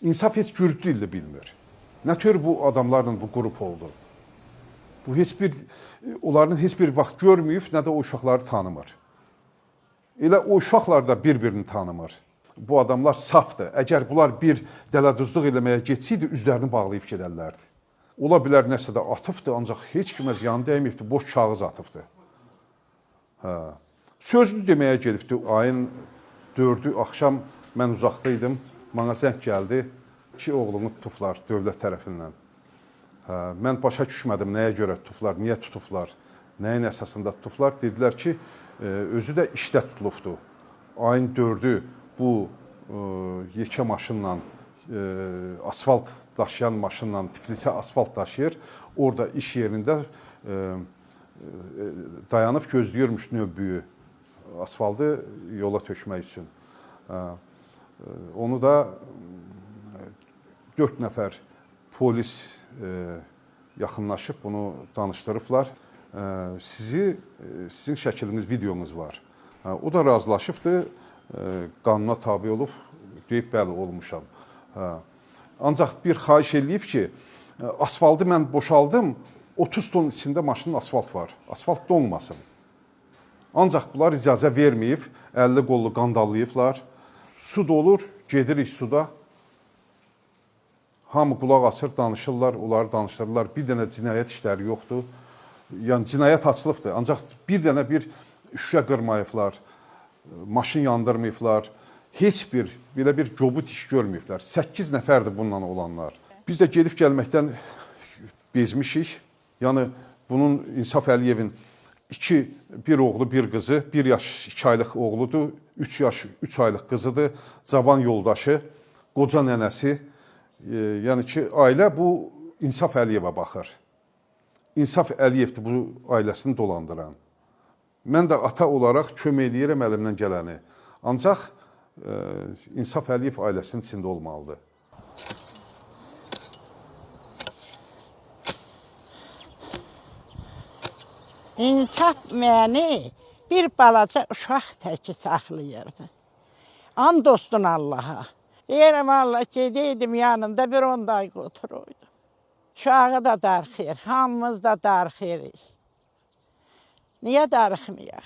İnsaf heç gürcü dilini bilmir. Nə tür bu adamlarla bu qrup oldu? Bu onların heç bir vaxt görməyib, nə də o uşaqları tanımır. Elə o uşaqlar da bir-birini tanımır. Bu adamlar safdır. Əgər bunlar bir dələduzluq eləməyə geçsəydi, üzlərini bağlayıb gedərlərdi. Ola bilər nəsə də atıbdır, ancaq heç kimə ziyan dəyməyibdir, boş kağız atıbdır. Sözlü deməyə gedibdi, ayın 4-ü axşam mən uzaqdaydım, mənə zəng gəldi ki, oğlumu tutublar dövlət tərəfindən. Mən başa düşmədim, nəyə görə tutublar, niyə tutublar, nəyin əsasında tutublar. Dedilər ki, özü də işdə tutulubdur. Ayın 4-ü bu yekə maşınla, asfalt daşıyan maşınla Tiflisə asfalt daşıyır. Orada iş yerində dayanıb gözləyirmiş növbüyü asfaltı yola tökmək üçün. Onu da 4 nəfər polis yaxınlaşıb bunu danışdırıblar. Sizin şəkliniz, videonuz var. O da razılaşıbdır, qanuna tabi olub, deyib, bəli, olmuşam. Ancaq bir xahiş eləyib ki, asfaltı mən boşaldım, 30 ton içində maşının asfalt var. Asfalt donmasın. Ancaq bunlar icazə verməyib, 50 qollu qandallayıblar. Su dolur, gedirik suda. Hamı qulaq asır, danışırlar, onları danışdırırlar. Bir dənə cinayət işləri yoxdur. Yəni, cinayət açılıbdır. Ancaq bir dənə bir şüşə qırmayıblar, maşın yandırmayıblar. Heç belə bir cobut iş görməyiblər. 8 nəfərdir bununla olanlar. Biz də gedib gəlməkdən bezmişik. Yəni, bunun İnsaf Əliyevin bir oğlu, bir qızı, 1 yaş 2 aylıq oğludur, 3 yaş 3 aylıq qızıdır, cavan yoldaşı, qoca nənəsi. Yəni ki, ailə bu İnsaf Əliyevə baxır. İnsaf Əliyevdir bu ailəsini dolandıran. Mən də ata olaraq kömək edirəm əlimdən gələni. Ancaq İnsaf Əliyev ailəsinin içində olmalıdır. İnsaf məni bir balaca uşaq təki saxlayırdı. And olsun Allaha. Deyirəm, Allah gedəydim yanında bir 10 dəqiqə oturuydu. Uşağı da darıxır, hamımız da darıxırıq. Niyə darıxmayaq?